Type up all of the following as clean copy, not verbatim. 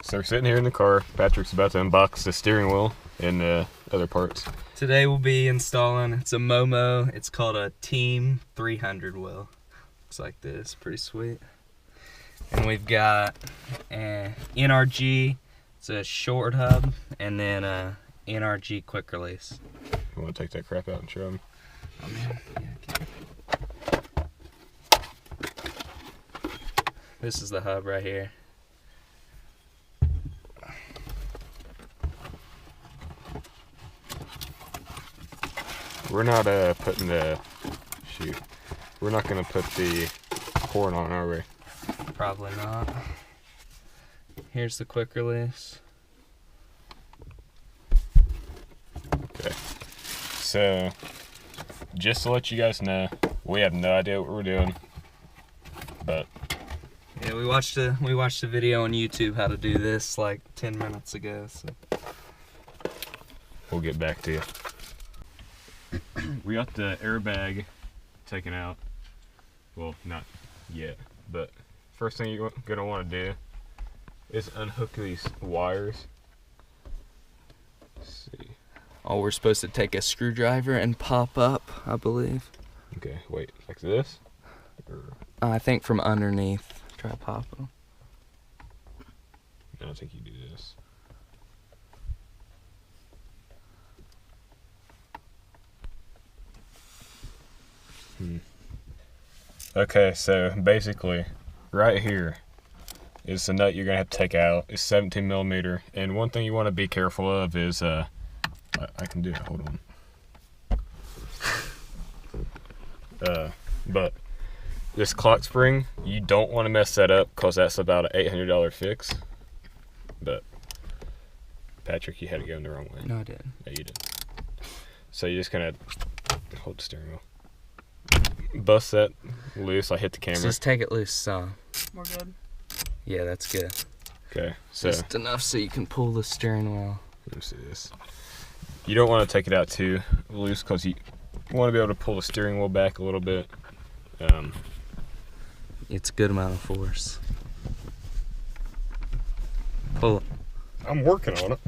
So we're sitting here in the car. Patrick's about to unbox the steering wheel and other parts. Today we'll be installing, it's a MOMO. It's called a Team 300 wheel. Looks like this, pretty sweet. And we've got an NRG, it's a short hub, and then a NRG quick release. You want to take that crap out and show them? Oh man, yeah, I can. This is the hub right here. We're not putting the, we're not going to put the horn on, are we? Probably not. Here's the quick release. Okay. So, just to let you guys know, we have no idea what we're doing, but yeah, we watched a video on YouTube how to do this like 10 minutes ago. So we'll get back to you. We got the airbag taken out. Well, not yet, but first thing you're gonna want to do is unhook these wires. Let's see. Oh, we're supposed to take a screwdriver and pop up, I believe. Okay, wait, like this? Or I think from underneath. Try to pop them. I don't think you do this. Okay, so basically, right here is the nut you're gonna have to take out. It's 17 millimeter, and one thing you want to be careful of is I can do it. Hold on. But this clock spring, you don't want to mess that up because that's about an $800 fix. But Patrick, you had it going the wrong way. No, I didn't. Yeah, you did. So you're just gonna hold the steering wheel. Bust that loose. I hit the camera. Just take it loose some. We're good. Yeah, that's good. Okay, so Just enough so you can pull the steering wheel. let me see this. You don't want to take it out too loose because you want to be able to pull the steering wheel back a little bit. It's a good amount of force. Pull it. I'm working on it.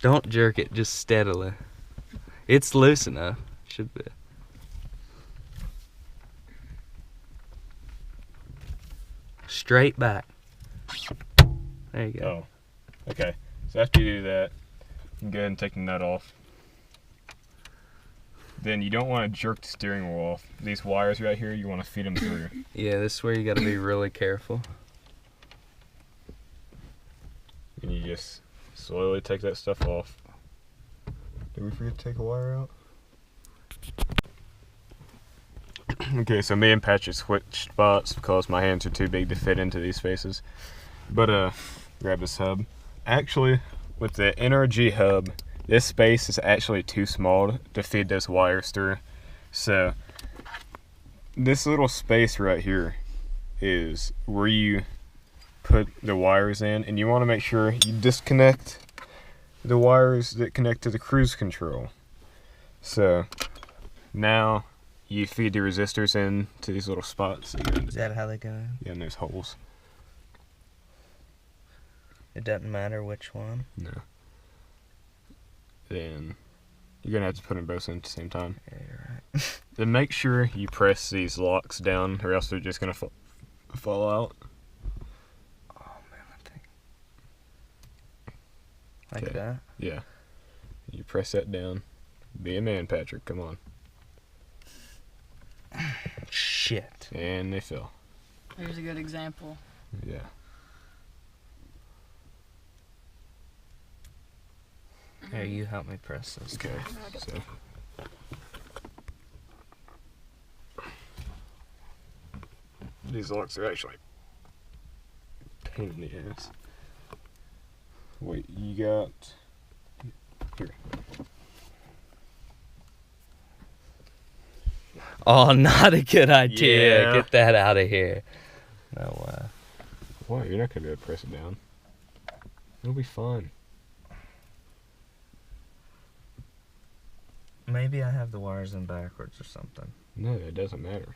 Don't jerk it, just steadily. It's loose enough. Should be. Straight back. There you go. Oh, okay. So after you do that, you can go ahead and take the nut off. Then you don't want to jerk the steering wheel off. These wires right here, you want to feed them through. Yeah, this is where you gotta be really careful. And you just slowly take that stuff off. Did we forget to take a wire out? Okay, so me and Patrick switched spots because my hands are too big to fit into these spaces. But grab this hub. Actually, with the NRG hub, this space is actually too small to feed those wires through. So this little space right here is where you put the wires in, and you want to make sure you disconnect the wires that connect to the cruise control. So now you feed the resistors in to these little spots. Is that how they go in? Yeah, and there's holes. It doesn't matter which one. No. Then you're gonna have to put them both in at the same time. Yeah, you're right. Then make sure you press these locks down, or else they're just gonna fall out. Oh man, I think. Like Okay. that? Yeah. You press that down. Be a man, Patrick. Come on. Shit. And they fell. Here's a good example. Yeah. Here, you help me press this. Okay. So. These locks are actually a pain in the ass. Wait, you got here. Oh, not a good idea. Yeah. Get that out of here. No way. Why? You're not gonna be able to press it down. It'll be fun. Maybe I have the wires in backwards or something. No, it doesn't matter.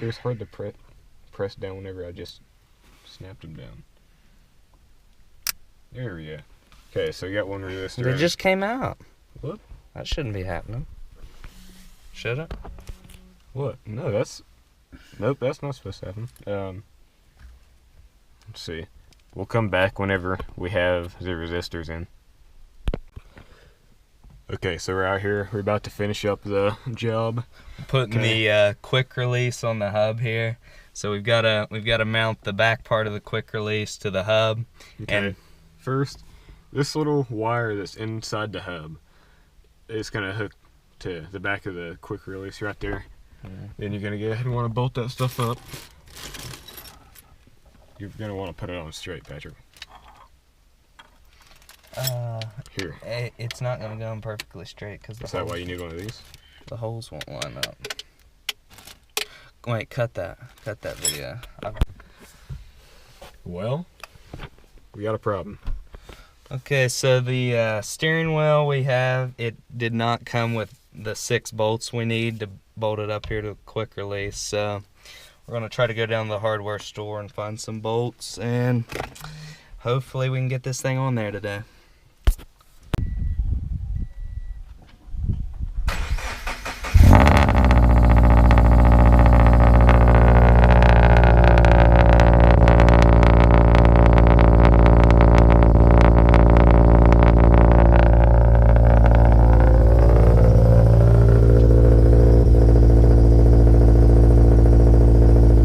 It was hard to press down whenever I just snapped them down. There we go. Okay, so you got one resistor. They just came out. What? That shouldn't be happening. Should it? What? No, that's... Nope, that's not supposed to happen. Let's see. We'll come back whenever we have the resistors in. Okay, so we're out here. We're about to finish up the job. Putting the quick release on the hub here. So we've got to mount the back part of the quick release to the hub. Okay. And first, this little wire that's inside the hub is gonna hook to the back of the quick release right there. Then you're gonna go ahead and want to bolt that stuff up. You're gonna want to put it on straight, Patrick. Here. It's not gonna go in perfectly straight because Is that why you need one of these? the holes won't line up. Wait, cut that video. Well, we got a problem. Okay, so the steering wheel we have, it did not come with the 6 bolts we need to bolt it up here to quick release. So we're gonna try to go down to the hardware store and find some bolts, and hopefully we can get this thing on there today.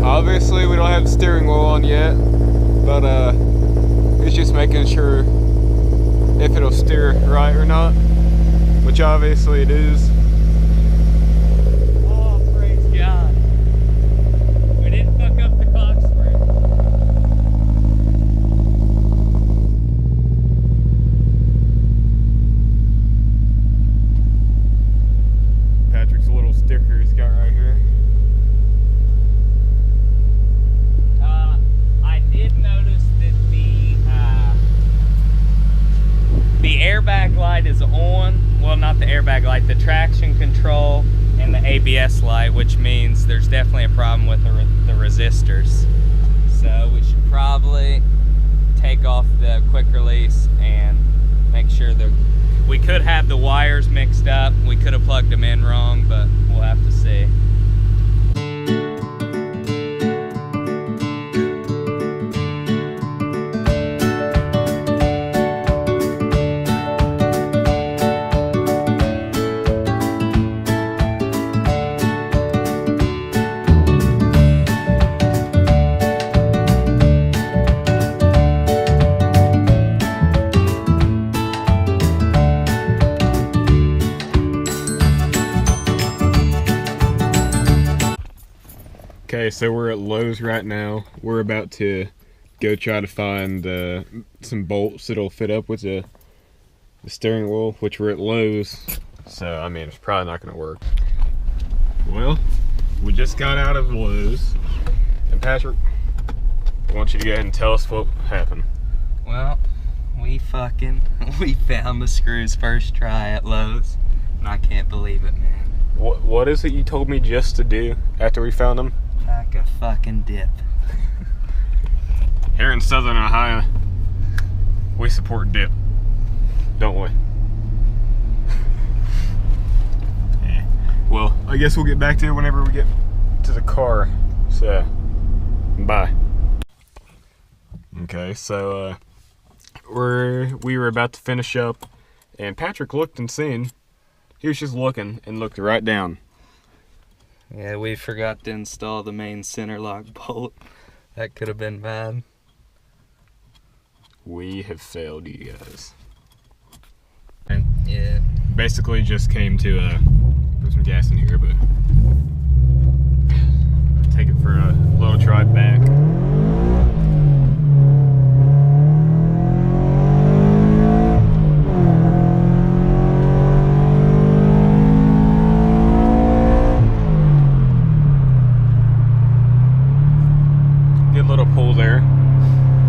Obviously, we don't have the steering wheel on yet, but it's just making sure if it'll steer right or not, which obviously it is. Oh, praise God. We didn't fuck up the clock spring. Patrick's little sticker he's got right here. I did notice that the airbag light is on. Well, not the airbag light, the traction control and the ABS light, which means there's definitely a problem with the resistors. So we should probably take off the quick release and make sure that we could have the wires mixed up. We could have plugged them in wrong, but we'll have to see. Okay, so we're at Lowe's right now. We're about to go try to find some bolts that'll fit up with the steering wheel, which we're at Lowe's. So, I mean, it's probably not gonna work. Well, we just got out of Lowe's. And Patrick, I want you to go ahead and tell us what happened. Well, we found the screws first try at Lowe's, and I can't believe it, man. What is it you told me just to do after we found them? Pack a fucking dip. Here in Southern Ohio, we support dip, don't we? Yeah. Well, I guess we'll get back to it whenever we get to the car. So, bye. Okay, so we were about to finish up, and Patrick looked and seen. He was just looking and looked right down. Yeah, we forgot to install the main center lock bolt. That could have been bad. We have failed you guys. Yeah. Basically just came to put some gas in here, but take it for a little drive back. Good little pull there.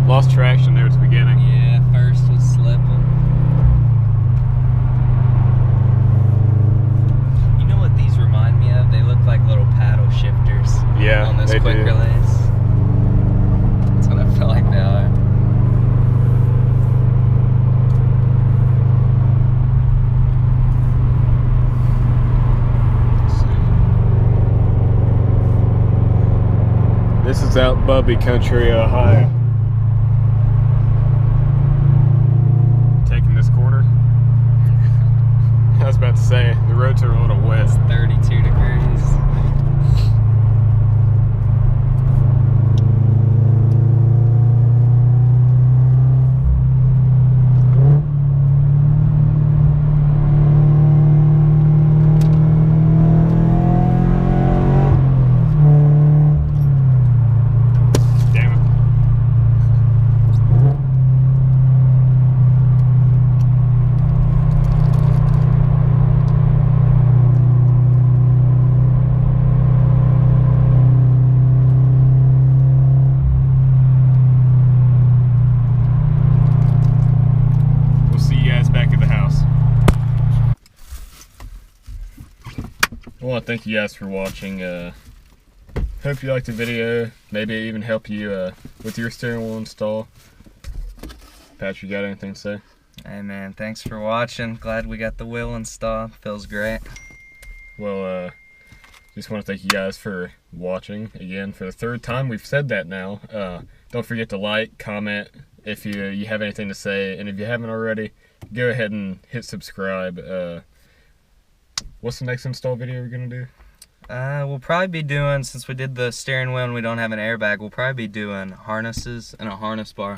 Lost traction there at the beginning. Yeah, first was slipping. You know what these remind me of? They look like little paddle shifters. Yeah. On this those They quick do. release. That's what I feel like they are. This is out Bubby Country, Ohio. Taking this corner. I was about to say, the roads are a little wet. It's 32 degrees. Damn it. We'll see you guys back at the house. I want to thank you guys for watching. Hope you liked the video. Maybe even help you with your steering wheel install. Pat, you got anything to say? Hey man, thanks for watching. Glad we got the wheel installed. Feels great. Well, just want to thank you guys for watching again for the third time. We've said that now. Don't forget to like, comment if you have anything to say, and if you haven't already, go ahead and hit subscribe. What's the next install video we're gonna do? We'll probably be doing, since we did the steering wheel and we don't have an airbag, we'll probably be doing harnesses and a harness bar.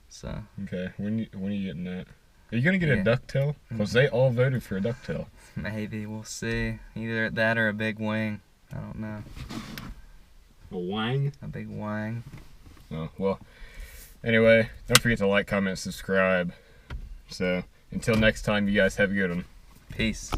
So Okay, when are you getting that? Are you gonna get Yeah. a ducktail? Because they all voted for a ducktail. maybe we'll see. Either that or a big wing. I don't know. A wang? A big wing. Oh, well, anyway, don't forget to like, comment, subscribe. So, until next time, you guys have a good one. Peace.